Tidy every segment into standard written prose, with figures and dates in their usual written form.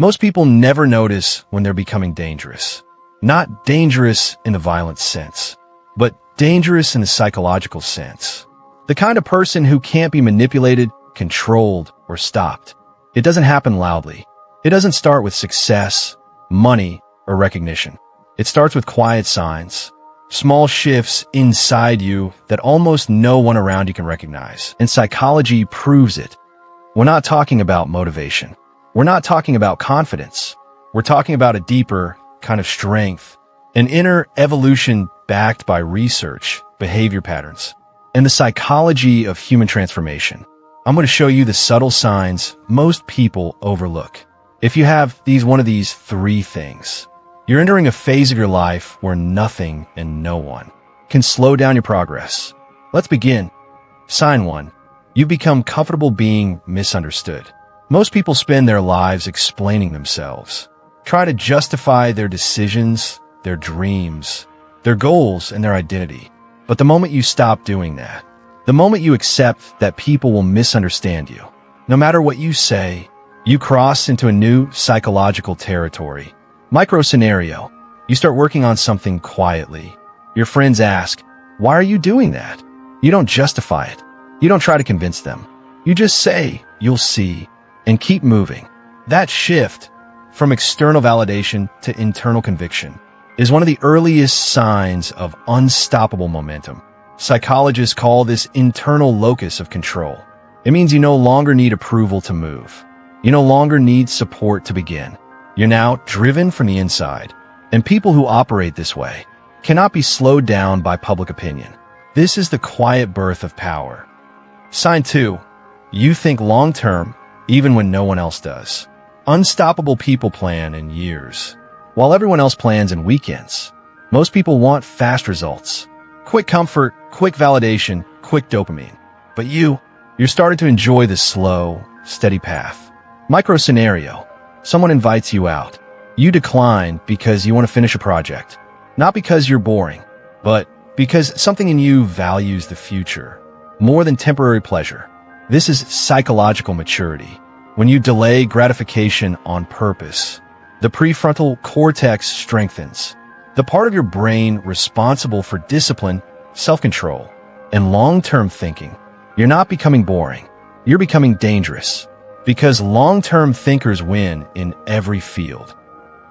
Most people never notice when they're becoming dangerous. Not dangerous in the violent sense, but dangerous in the psychological sense. The kind of person who can't be manipulated, controlled, or stopped. It doesn't happen loudly. It doesn't start with success, money, or recognition. It starts with quiet signs, small shifts inside you that almost no one around you can recognize. And psychology proves it. We're not talking about motivation. We're not talking about confidence. We're talking about a deeper kind of strength, an inner evolution backed by research, behavior patterns, and the psychology of human transformation. I'm going to show you the subtle signs most people overlook. If you have one of these three things, you're entering a phase of your life where nothing and no one can slow down your progress. Let's begin. Sign 1. You've become comfortable being misunderstood. Most people spend their lives explaining themselves, try to justify their decisions, their dreams, their goals, and their identity. But the moment you stop doing that, the moment you accept that people will misunderstand you, no matter what you say, you cross into a new psychological territory. Micro scenario. You start working on something quietly. Your friends ask, "Why are you doing that?" You don't justify it. You don't try to convince them. You just say, "You'll see," and keep moving. That shift from external validation to internal conviction is one of the earliest signs of unstoppable momentum. Psychologists call this internal locus of control. It means you no longer need approval to move. You no longer need support to begin. You're now driven from the inside. And people who operate this way cannot be slowed down by public opinion. This is the quiet birth of power. Sign 2. You think long-term, even when no one else does. Unstoppable people plan in years, while everyone else plans in weekends. Most people want fast results. Quick comfort, quick validation, quick dopamine. But you're starting to enjoy the slow, steady path. Micro scenario. Someone invites you out. You decline because you want to finish a project. Not because you're boring, but because something in you values the future more than temporary pleasure. This is psychological maturity. When you delay gratification on purpose, the prefrontal cortex strengthens. The part of your brain responsible for discipline, self-control, and long-term thinking. You're not becoming boring. You're becoming dangerous. Because long-term thinkers win in every field.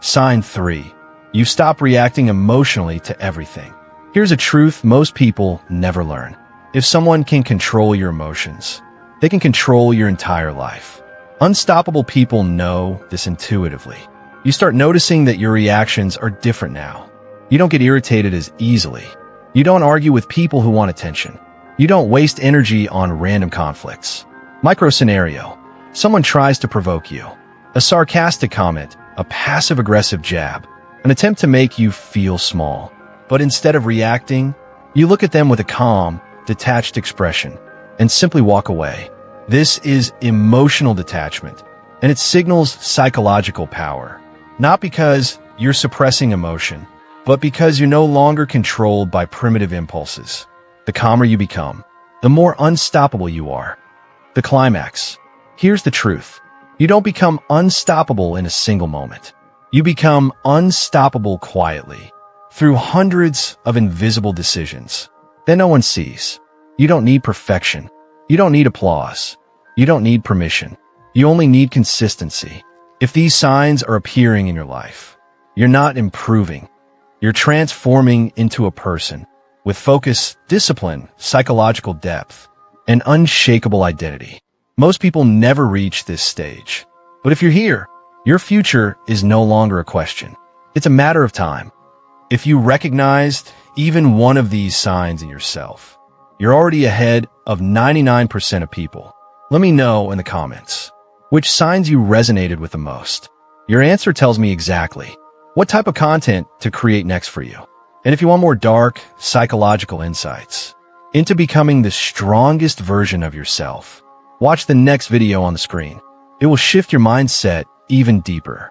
Sign 3. You stop reacting emotionally to everything. Here's a truth most people never learn. If someone can control your emotions, they can control your entire life. Unstoppable people know this intuitively. You start noticing that your reactions are different now. You don't get irritated as easily. You don't argue with people who want attention. You don't waste energy on random conflicts. Micro scenario. Someone tries to provoke you. A sarcastic comment, a passive-aggressive jab, an attempt to make you feel small. But instead of reacting, you look at them with a calm, detached expression and simply walk away. This is emotional detachment, and it signals psychological power. Not because you're suppressing emotion, but because you're no longer controlled by primitive impulses. The calmer you become, the more unstoppable you are. The climax. Here's the truth. You don't become unstoppable in a single moment. You become unstoppable quietly, through hundreds of invisible decisions that no one sees. You don't need perfection. You don't need applause. You don't need permission. You only need consistency. If these signs are appearing in your life, you're not improving. You're transforming into a person with focus, discipline, psychological depth, and unshakable identity. Most people never reach this stage. But if you're here, your future is no longer a question. It's a matter of time. If you recognized even one of these signs in yourself, you're already ahead of 99% of people. Let me know in the comments which signs you resonated with the most. Your answer tells me exactly what type of content to create next for you. And if you want more dark, psychological insights into becoming the strongest version of yourself, watch the next video on the screen. It will shift your mindset even deeper.